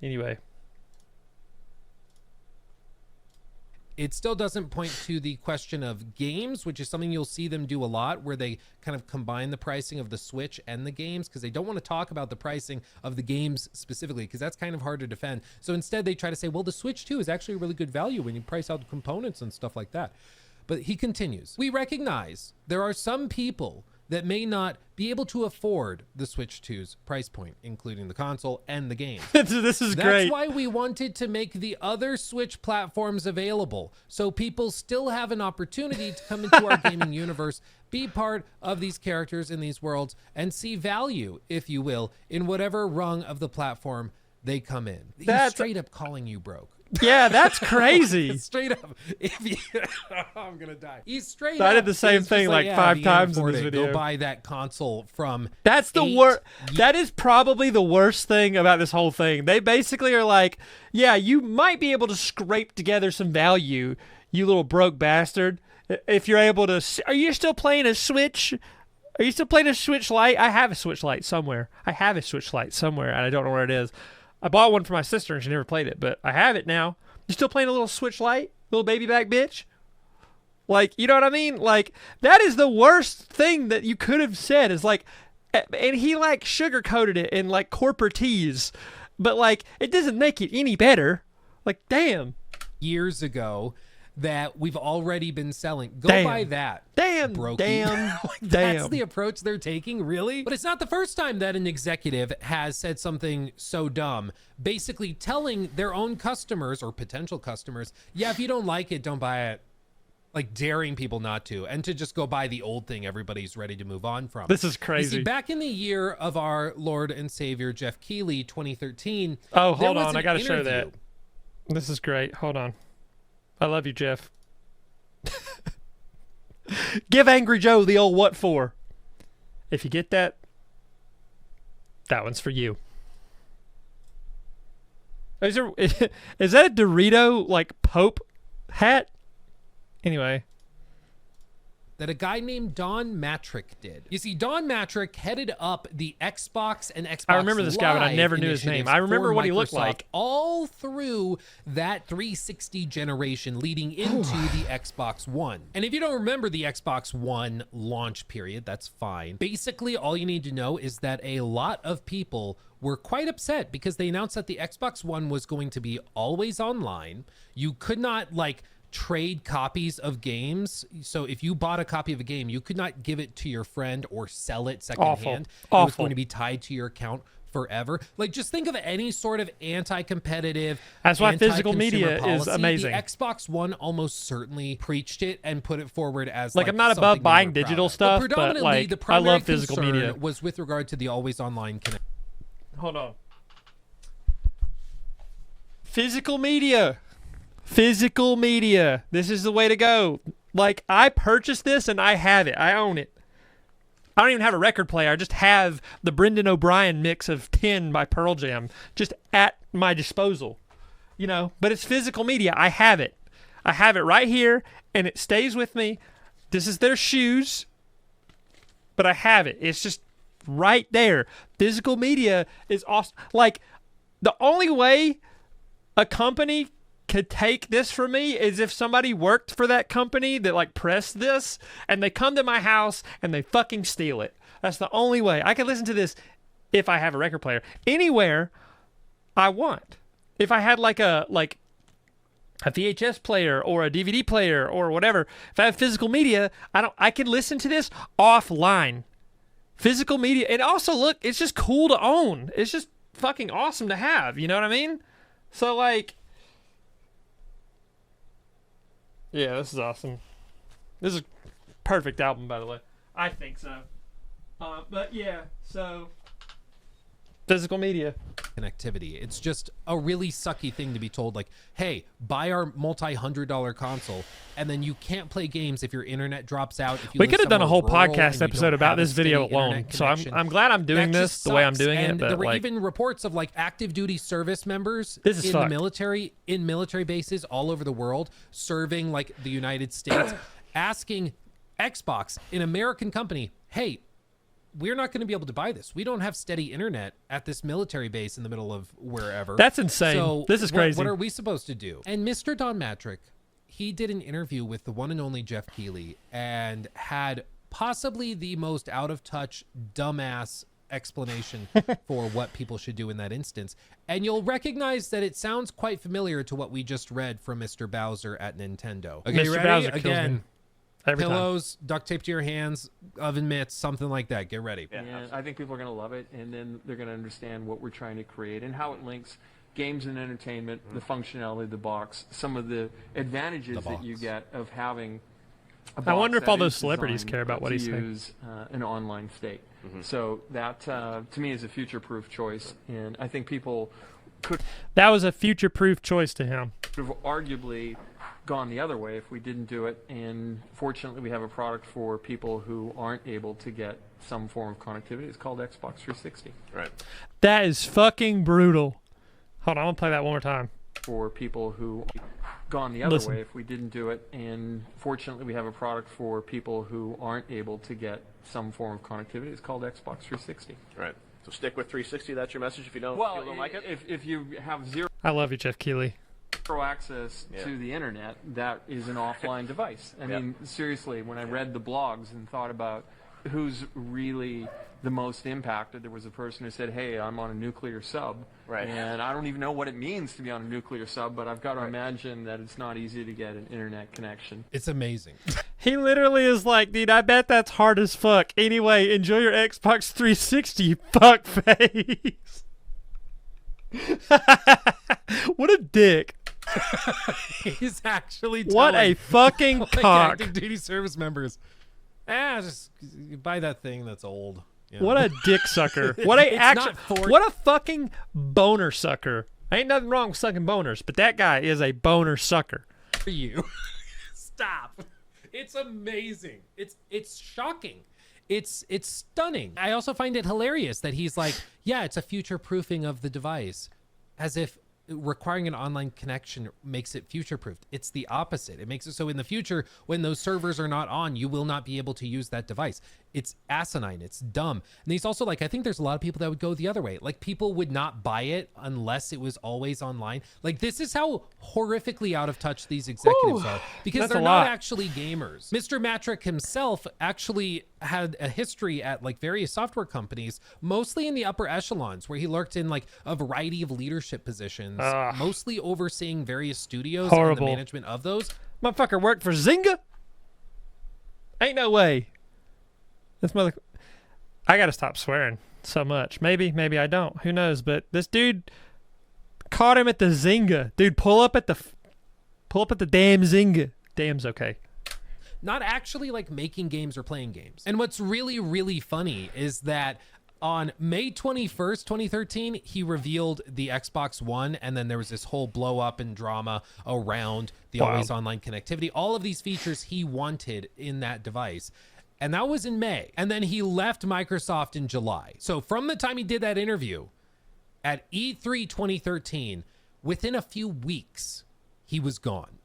Anyway. It still doesn't point to the question of games, which is something you'll see them do a lot, where they kind of combine the pricing of the Switch and the games, because they don't want to talk about the pricing of the games specifically, because that's kind of hard to defend. So instead they try to say, well, the Switch 2 is actually a really good value when you price out the components and stuff like that. But he continues, we recognize there are some people that may not be able to afford the Switch 2's price point, including the console and the game. This is great. That's why we wanted to make the other Switch platforms available, so people still have an opportunity to come into our gaming universe, be part of these characters in these worlds, and see value, if you will, in whatever rung of the platform they come in. He's straight up calling you broke. Yeah, that's crazy. Straight up. If you, I'm gonna die. He's straight So up. I did the same It's thing just like yeah, 5 if you can't times in afford this it, video. Go buy that console from. That's the worst. That is probably the worst thing about this whole thing. They basically are like, yeah, you might be able to scrape together some value, you little broke bastard. If you're able to. Are you still playing a Switch? Are you still playing a Switch Lite? I have a Switch Lite somewhere. And I don't know where it is. I bought one for my sister and she never played it, but I have it now. You still playing a little Switch Lite? Little baby back bitch? Like, you know what I mean? Like, that is the worst thing that you could have said is like, and he like sugarcoated it in like corporatese, but like, it doesn't make it any better. Like, damn. Years ago that we've already been selling. Go Damn. buy that. Damn. Brokey. Damn. Like, Damn. That's the approach they're taking, really? But it's not the first time that an executive has said something so dumb, basically telling their own customers or potential customers, yeah, if you don't like it, don't buy it. Like daring people not to, and to just go buy the old thing everybody's ready to move on from. This is You crazy. see, back in the year of our Lord and Savior Jeff Keighley, 2013. Oh, there hold was on. an I gotta show interview. that. This is great. Hold on. I love you, Jeff. Give Angry Joe the old what for. If you get that, that one's for you. Is that a Dorito like Pope hat? Anyway. That a guy named Don Matrick did. You see, Don Matrick headed up the Xbox and Xbox I remember this guy, but I Live never knew his name. initiatives I remember for what he looked Microsoft like. all through that 360 generation leading into the Xbox One. And if you don't remember the Xbox One launch period, that's fine. Basically, all you need to know is that a lot of people were quite upset because they announced that the Xbox One was going to be always online. You could not like trade copies of games. So if you bought a copy of a game, you could not give it to your friend or sell it secondhand. It was going to be tied to your account forever. Like, just think of any sort of anti-competitive, That's why physical anti-consumer media is policy. amazing. The Xbox One almost certainly preached it and put it forward as Like, I'm not something above they buying were proud digital of. stuff, but, predominantly, like, the I primary love physical concern media. was with regard to the always online connection. Hold on. Physical media. Physical media. This is the way to go. Like, I purchased this and I have it. I own it. I don't even have a record player. I just have the Brendan O'Brien mix of 10 by Pearl Jam just at my disposal. You know, but it's physical media. I have it. I have it right here and it stays with me. This is their shoes, but I have it. It's just right there. Physical media is awesome. Like, the only way a company could take this from me is if somebody worked for that company that like pressed this and they come to my house and they fucking steal it. That's the only way. I can listen to this if I have a record player anywhere I want. If I had like a VHS player or a DVD player or whatever, if I have physical media, I can listen to this offline. Physical media. And also, look, it's just cool to own. It's just fucking awesome to have. You know what I mean? So, like, yeah, this is awesome. This is a perfect album, by the way. I think so. But yeah, so physical media. connectivity. It's just a really sucky thing to be told, like, hey, buy our multi-$100 console, and then you can't play games if your internet drops out. If you We live could have done a whole somewhere rural podcast and you episode don't about have a this video steady alone. internet So connection. I'm glad I'm doing That this just the way I'm sucks. doing it. And But there were like, even reports of like active duty service members This is in the fucked. military, in military bases all over the world, serving like the United States, asking Xbox, an American company, hey, we're not going to be able to buy this. We don't have steady internet at this military base in the middle of wherever. That's insane. So This is crazy. What are we supposed to do? And Mr. Don Matrick, he did an interview with the one and only Jeff Keighley and had possibly the most out of touch, dumbass explanation for what people should do in that instance. And you'll recognize that it sounds quite familiar to what we just read from Mr. Bowser at Nintendo. Okay, you Mr. ready? Bowser kills me Again, every time. pillows, duct tape to your hands, oven mitts, something like that. Get ready. And I think people are going to love it, and then they're going to understand what we're trying to create and how it links games and entertainment, the functionality of the box, some of the advantages that you get of having a box I wonder if that all those is celebrities designed care about what to he's saying. use an online state. So that, to me, is a future-proof choice, and I think people could that was a future-proof choice to him. have arguably gone the other way if we didn't do it, and fortunately we have a product for people who aren't able to get some form of connectivity. It's called Xbox 360. Right. That is fucking brutal. Hold on, I'm gonna play that one more time. For people who gone the other Listen. way if we didn't do it, and fortunately we have a product for people who aren't able to get some form of connectivity. It's called Xbox 360. Right. So stick with 360. That's your message. If you don't, Well, you don't like it. if you have zero I love you, Jeff Keighley. access to the internet, that is an offline device. I mean, seriously, when I read the blogs and thought about who's really the most impacted, there was a person who said, hey, I'm on a nuclear sub, Right. and I don't even know what it means to be on a nuclear sub, but I've got to imagine that it's not easy to get an internet connection. It's amazing. He literally is like, dude, I bet that's hard as fuck. Anyway, enjoy your Xbox 360, you fuckface. What a dick. He's actually What a telling, fucking like, cock. active duty service members, just buy that thing that's old. You know? What a dick sucker. What a It's action. not for- What a fucking boner sucker. Ain't nothing wrong with sucking boners, but that guy is a boner sucker. for you. Stop. It's amazing. It's shocking. It's stunning. I also find it hilarious that he's like, yeah, it's a future proofing of the device, as if requiring an online connection makes it future proofed. It's the opposite. It makes it so in the future, when those servers are not on, you will not be able to use that device. It's asinine. It's dumb. And he's also like, I think there's a lot of people that would go the other way. Like, people would not buy it unless it was always online. Like, this is how horrifically out of touch these executives are, because That's they're a not lot. actually gamers. Mr. Matrick himself actually had a history at like various software companies, mostly in the upper echelons, where he lurked in like a variety of leadership positions, mostly overseeing various studios and Horrible. the management of those. Motherfucker worked for Zynga? Ain't no way. This mother... I gotta stop swearing so much. Maybe I don't. Who knows? But this dude caught him at the Zynga. Dude, pull up at the damn Zynga. Damn's okay. Not actually like making games or playing games. And what's really, really funny is that on May 21st, 2013, he revealed the Xbox One, and then there was this whole blow up and drama around the Wow. always online connectivity. All of these features he wanted in that device. And that was in May. And then he left Microsoft in July. So from the time he did that interview at E3 2013, within a few weeks, he was gone,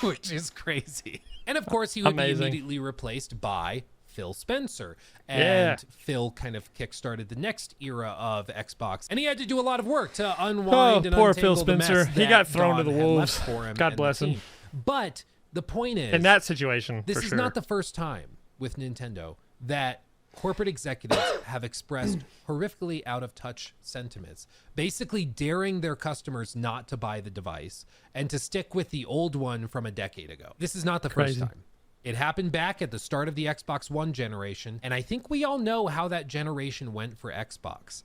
which is crazy. And of course, he would Amazing. be immediately replaced by Phil Spencer. And Yeah. Phil kind of kickstarted the next era of Xbox. And he had to do a lot of work to unwind and poor untangle Phil the mess Spencer. He that got thrown to Don the had wolves. left for him God and the bless him. team. But the point is, In that situation, this for is sure. not the first time with Nintendo that corporate executives have expressed horrifically out of touch sentiments, basically daring their customers not to buy the device and to stick with the old one from a decade ago. This is not the Crazy. first time. It happened back at the start of the Xbox One generation, and I think we all know how that generation went for Xbox.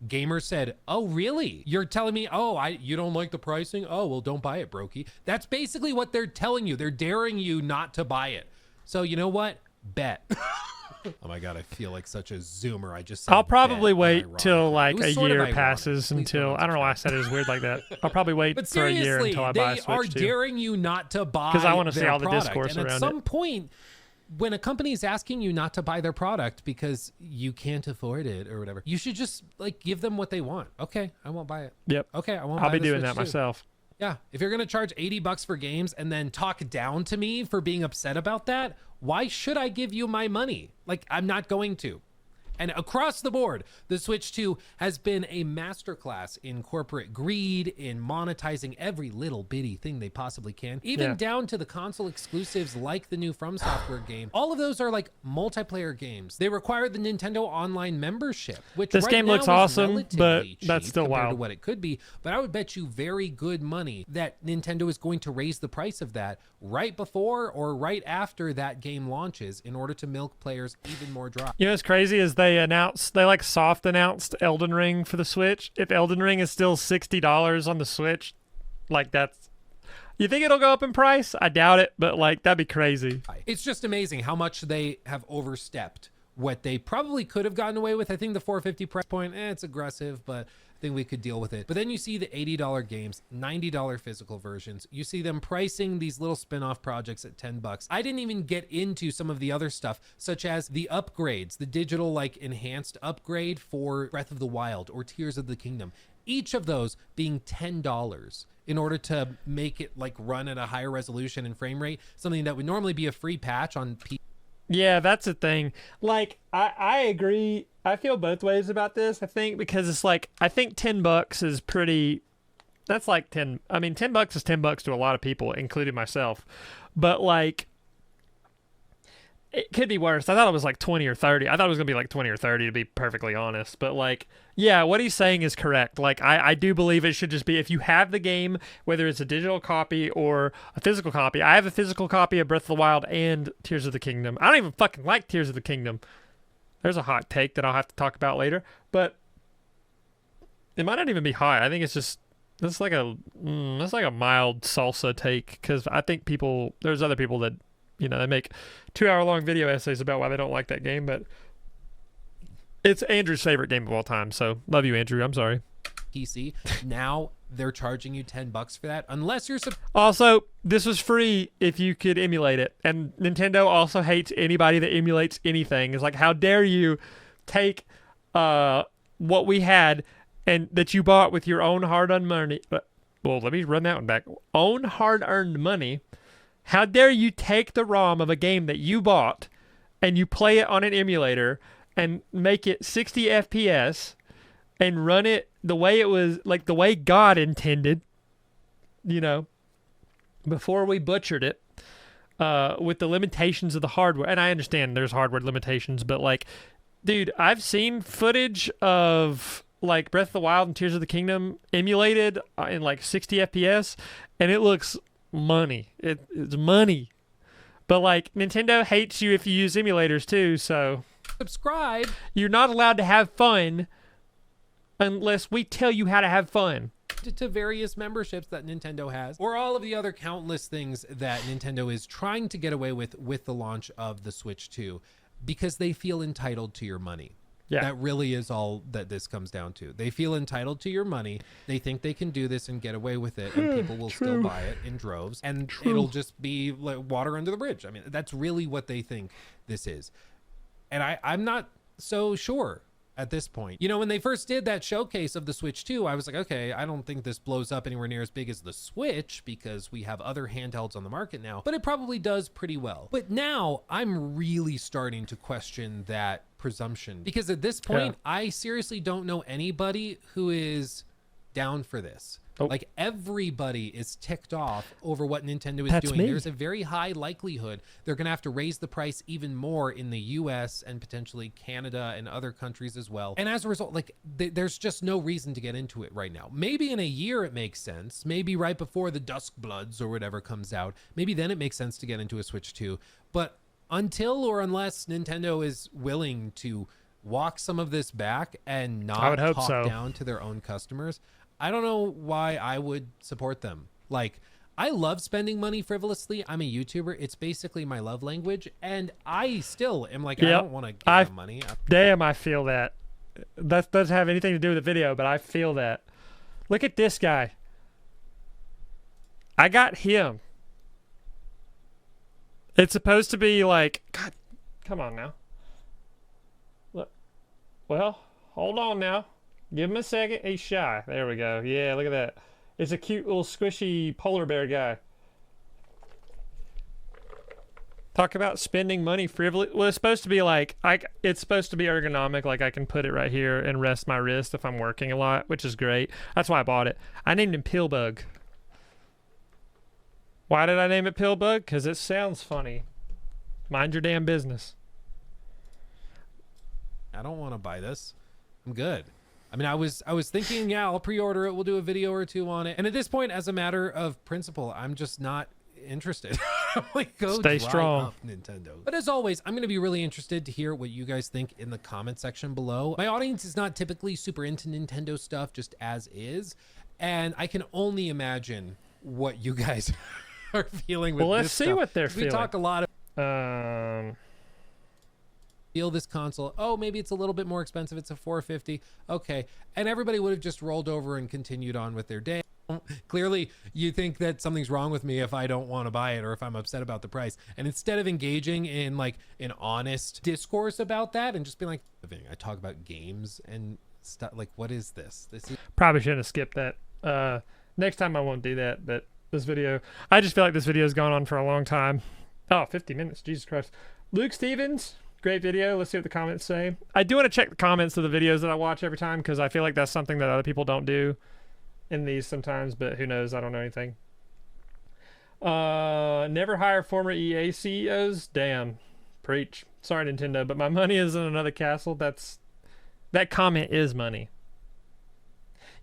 Gamers said, "Oh, really? You're telling me, you don't like the pricing? Oh, well, don't buy it, brokey." That's basically what they're telling you. They're daring you not to buy it. So you know what? Bet. Oh my god, I feel like such a zoomer. I just said I'll probably bet, wait ironic. till It like was a sort of year ironic. passes Please until don't I don't know why I subscribe. said it as weird like that. I'll probably wait But for a year seriously, until I buy a they are Switch 2. daring you not to buy 'Cause I wanna see their all the product. discourse and around at some it. point, when a company is asking you not to buy their product because you can't afford it or whatever, you should just like give them what they want. Okay, I won't buy it. Yep. Okay, I won't. I'll buy be the doing Switch that 2. myself. Yeah, if you're gonna charge $80 for games and then talk down to me for being upset about that, why should I give you my money? Like, I'm not going to. And across the board, the Switch 2 has been a masterclass in corporate greed, in monetizing every little bitty thing they possibly can, even Yeah. down to the console exclusives like the new From Software game. All of those are like multiplayer games. They require the Nintendo Online membership, which This right game now looks is awesome, relatively but cheap that's still compared to wild. what it could be. But I would bet you very good money that Nintendo is going to raise the price of that right before or right after that game launches in order to milk players even more dry. You know what's crazy is they like soft announced Elden Ring for the Switch. If Elden Ring is still $60 on the Switch, like that's, you think it'll go up in price? I doubt it, but like that'd be crazy. It's just amazing how much they have overstepped what they probably could have gotten away with. I think the 450 price point, it's aggressive, but I think we could deal with it. But then you see the $80 games, $90 physical versions. You see them pricing these little spin-off projects at $10. I didn't even get into some of the other stuff, such as the upgrades, the digital like enhanced upgrade for Breath of the Wild or Tears of the Kingdom. Each of those being $10 in order to make it like run at a higher resolution and frame rate, something that would normally be a free patch on PC. Yeah, that's the thing. Like, I agree. I feel both ways about this, I think, because it's like, I think $10 is pretty, that's like 10. I mean, $10 is $10 to a lot of people, including myself. But like, it could be worse. I thought it was like 20 or 30. I thought it was going to be like 20 or 30 to be perfectly honest. But like, yeah, what he's saying is correct. Like, I do believe it should just be, if you have the game, whether it's a digital copy or a physical copy. I have a physical copy of Breath of the Wild and Tears of the Kingdom. I don't even fucking like Tears of the Kingdom. There's a hot take that I'll have to talk about later. But it might not even be hot. I think it's just, that's like a mild salsa take. Because I think there's other people that, you know, they make 2-hour-long video essays about why they don't like that game, but it's Andrew's favorite game of all time. So love you, Andrew. I'm sorry. PC. Now they're charging you $10 for that, unless you're Also, this was free if you could emulate it. And Nintendo also hates anybody that emulates anything. It's like, how dare you take what we had and that you bought with your own hard-earned money. Well, let me run that one back. Own hard-earned money. How dare you take the ROM of a game that you bought and you play it on an emulator and make it 60 FPS and run it the way it was, like the way God intended, you know, before we butchered it with the limitations of the hardware. And I understand there's hardware limitations, but like, dude, I've seen footage of like Breath of the Wild and Tears of the Kingdom emulated in like 60 FPS, and it looks money. It's money. But like, Nintendo hates you if you use emulators too, so subscribe you're not allowed to have fun unless we tell you how to have fun. to various memberships that Nintendo has, or all of the other countless things that Nintendo is trying to get away with the launch of the Switch 2, because they feel entitled to your money. Yeah. That really is all that this comes down to. They feel entitled to your money. They think they can do this and get away with it, and people will still buy it in droves, and it'll just be like water under the bridge. I mean, that's really what they think this is. And I'm not so sure at this point. You know, when they first did that showcase of the Switch 2, I was like, okay, I don't think this blows up anywhere near as big as the Switch, because we have other handhelds on the market now, but it probably does pretty well. But now I'm really starting to question that presumption, because at this point, I seriously don't know anybody who is down for this. Like, everybody is ticked off over what Nintendo is doing. Me. There's a very high likelihood they're going to have to raise the price even more in the US and potentially Canada and other countries as well. And as a result, like, there's just no reason to get into it right now. Maybe in a year it makes sense. Maybe right before the Dusk Bloods or whatever comes out. Maybe then it makes sense to get into a Switch 2. But until or unless Nintendo is willing to walk some of this back and not talk down to their own customers, I don't know why I would support them. Like, I love spending money frivolously. I'm a YouTuber. It's basically my love language. And I still am like, I don't want to give them money. Damn, I feel that. That doesn't have anything to do with the video, but I feel that. Look at this guy. I got him. It's supposed to be like, God, come on now. Look. Well, hold on now. Give him a second. He's shy. There we go. Yeah, look at that. It's a cute little squishy polar bear guy. Talk about spending money frivolously. Well, it's supposed to be like, it's supposed to be ergonomic. Like I can put it right here and rest my wrist if I'm working a lot, which is great. That's why I bought it. I named him Pillbug. Why did I name it Pillbug? Because it sounds funny. Mind your damn business. I don't want to buy this. I'm good. I mean, I was thinking, yeah, I'll pre-order it. We'll do a video or two on it. And at this point, as a matter of principle, I'm just not interested. Like, go stay dry strong, up, Nintendo. But as always, I'm going to be really interested to hear what you guys think in the comment section below. My audience is not typically super into Nintendo stuff, just as is. And I can only imagine what you guys are feeling with this. Well, let's see what they're feeling. We talk a lot of feel this console. Oh, maybe it's a little bit more expensive. It's a $450. Okay. And everybody would have just rolled over and continued on with their day. Clearly, you think that something's wrong with me if I don't want to buy it or if I'm upset about the price. And instead of engaging in like an honest discourse about that and just being like, I talk about games and stuff. Like, what is this? This is probably shouldn't have skipped that. Next time I won't do that, but this video, I just feel like this video has gone on for a long time. Oh, 50 minutes. Jesus Christ. Luke Stevens, great video. Let's see what the comments say. I do want to check the comments of the videos that I watch every time because I feel like that's something that other people don't do in these sometimes, but who knows? I don't know anything. Never hire former EA CEOs. Damn. Preach. Sorry, Nintendo, but my money is in another castle. That comment is money.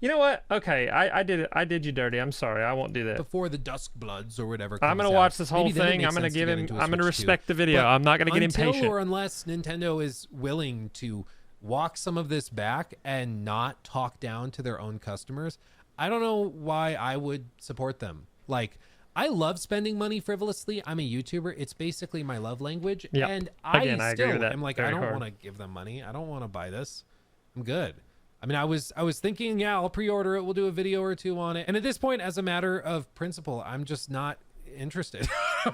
You know what? Okay, I did it. I did you dirty. I'm sorry. I won't do that. before the Dusk Bloods or whatever. I'm gonna watch this whole thing. I'm gonna give him. I'm gonna respect the video. I'm not gonna get impatient. Until or unless Nintendo is willing to walk some of this back and not talk down to their own customers, I don't know why I would support them. Like, I love spending money frivolously. I'm a YouTuber. It's basically my love language. Yep. And I still agree with that. am like, Very I don't hard. want to give them money. I don't want to buy this. I'm good. I mean, I was thinking, yeah, I'll pre-order it. We'll do a video or two on it. And at this point, as a matter of principle, I'm just not interested.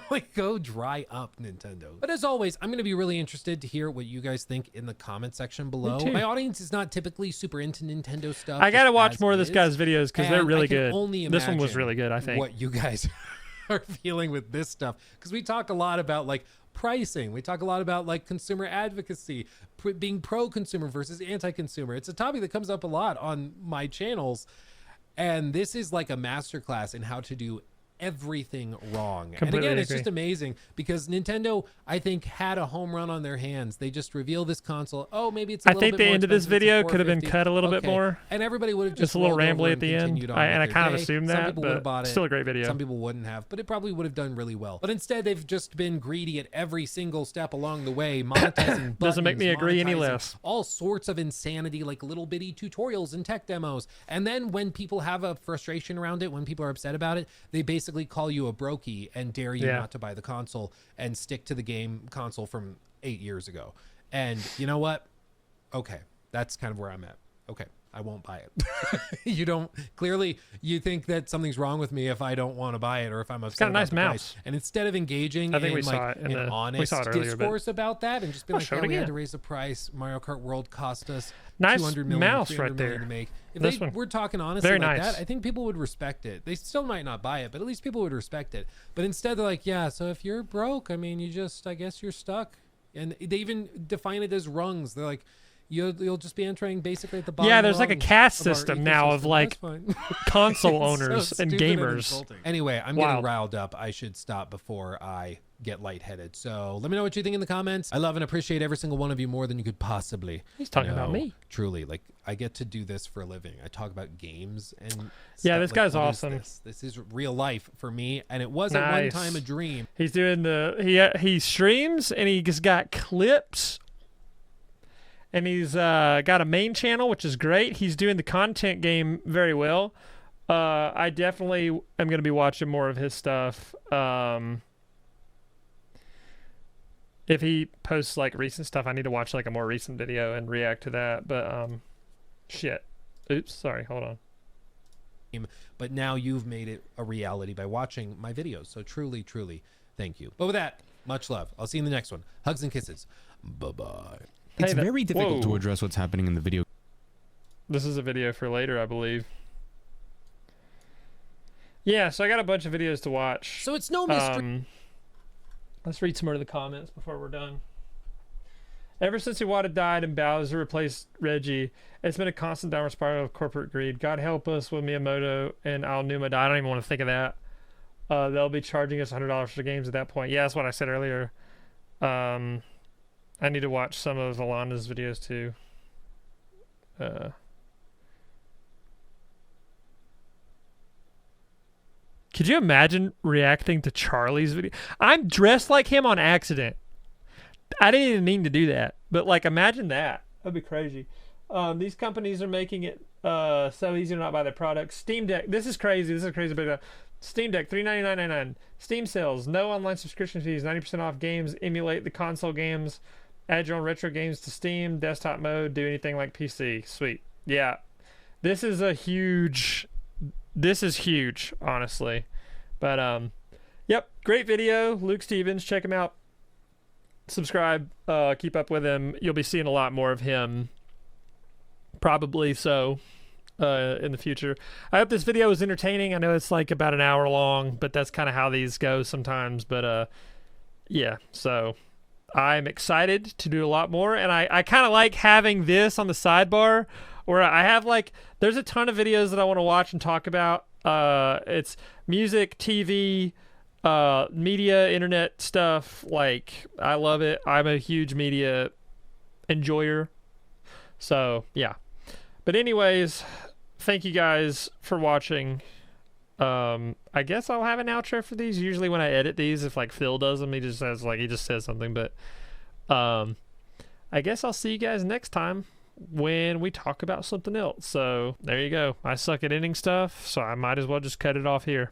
Like, go dry up, Nintendo. But as always, I'm going to be really interested to hear what you guys think in the comment section below. My audience is not typically super into Nintendo stuff. I gotta watch more of this guy's videos because they're really good. Only this one was really good, I think. What you guys are feeling with this stuff, because we talk a lot about like pricing. We talk a lot about like consumer advocacy, being pro-consumer versus anti-consumer. It's a topic that comes up a lot on my channels, and this is like a masterclass in how to do everything wrong. Completely and again, agree. it's just amazing because Nintendo, I think, had a home run on their hands. They just reveal this console. Oh, maybe it's a I little think bit the more end of this expensive. It's video could have been $450. cut a little bit more. And everybody would have just Just a little rolled over rambly at and the end. continued on And I with kind their of day. assumed Some that, people would have but bought it. still a great video. Some people wouldn't have, but it probably would have done really well. But instead, they've just been greedy at every single step along the way, monetizing Doesn't make me buttons, agree any monetizing less. all sorts of insanity, like little bitty tutorials and tech demos. And then when people have a frustration around it, when people are upset about it, they basically call you a brokey and dare you not to buy the console and stick to the game console from 8 years ago. And you know what? Okay, that's kind of where I'm at. Okay, I won't buy it. You don't, clearly you think that something's wrong with me if I don't want to buy it or if I'm upset got a about nice the mouse. price. And instead of engaging I think in we saw like it in an we honest saw it earlier, but- discourse about that and just be like, show yeah, it we had again. to raise the price. Mario Kart World cost us Nice 200 million, mouse 300 right million there. to make. If This they one. were talking honestly Very like nice. that, I think people would respect it. They still might not buy it, but at least people would respect it. But instead they're like, yeah, so if you're broke, I mean, I guess you're stuck. And they even define it as rungs. They're like, you'll just be entering basically at the bottom. Yeah, there's like a rungs caste of our system now of ecosystem. like That's fine. console It's so owners and stupid gamers. insulting. Anyway, I'm Wild. getting riled up. I should stop before I get lightheaded. So let me know what you think in the comments. I love and appreciate every single one of you more than you could possibly. He's talking about know. me. Truly, like I get to do this for a living. I talk about games and Yeah, stuff. this Like, guy's what is awesome. This is real life for me, and it was at one Nice. time a dream. He's doing he streams and he's got clips. And he's got a main channel, which is great. He's doing the content game very well. I definitely am going to be watching more of his stuff. If he posts like recent stuff, I need to watch like a more recent video and react to that. But shit. Oops, sorry. Hold on. But now you've made it a reality by watching my videos. So truly, truly, thank you. But with that, much love. I'll see you in the next one. Hugs and kisses. Bye-bye. It's Hey, very difficult to whoa. address what's happening in the video. This is a video for later, I believe. Yeah, so I got a bunch of videos to watch. So it's no mystery. Let's read some more of the comments before we're done. Ever since Iwata died and Bowser replaced Reggie, it's been a constant downward spiral of corporate greed. God help us when Miyamoto and Aonuma die. I don't even want to think of that. They'll be charging us $100 for games at that point. Yeah, that's what I said earlier. I need to watch some of Alanda's videos too. Could you imagine reacting to Charlie's video? I'm dressed like him on accident. I didn't even mean to do that, but like imagine that. That'd be crazy. These companies are making it so easy to not buy their products. Steam Deck. This is crazy. This is crazy. But Steam Deck $399.99. Steam sales. No online subscription fees. 90% off games. Emulate the console games. Add your own retro games to Steam. Desktop mode. Do anything like PC. Sweet. Yeah. This is a huge. This is huge, honestly. But yep, great video. Luke Stevens, check him out. Subscribe, keep up with him. You'll be seeing a lot more of him, probably so, in the future. I hope this video was entertaining. I know it's like about an hour long, but that's kind of how these go sometimes. But yeah, so I'm excited to do a lot more, and I kind of like having this on the sidebar where I have like, there's a ton of videos that I want to watch and talk about. It's music, TV, media, internet stuff. Like, I love it. I'm a huge media enjoyer. So yeah, but anyways, thank you guys for watching. I guess I'll have an outro for these. Usually when I edit these, if like Phil does them, he just says something. But I guess I'll see you guys next time when we talk about something else. So there you go. I suck at ending stuff, so I might as well just cut it off here.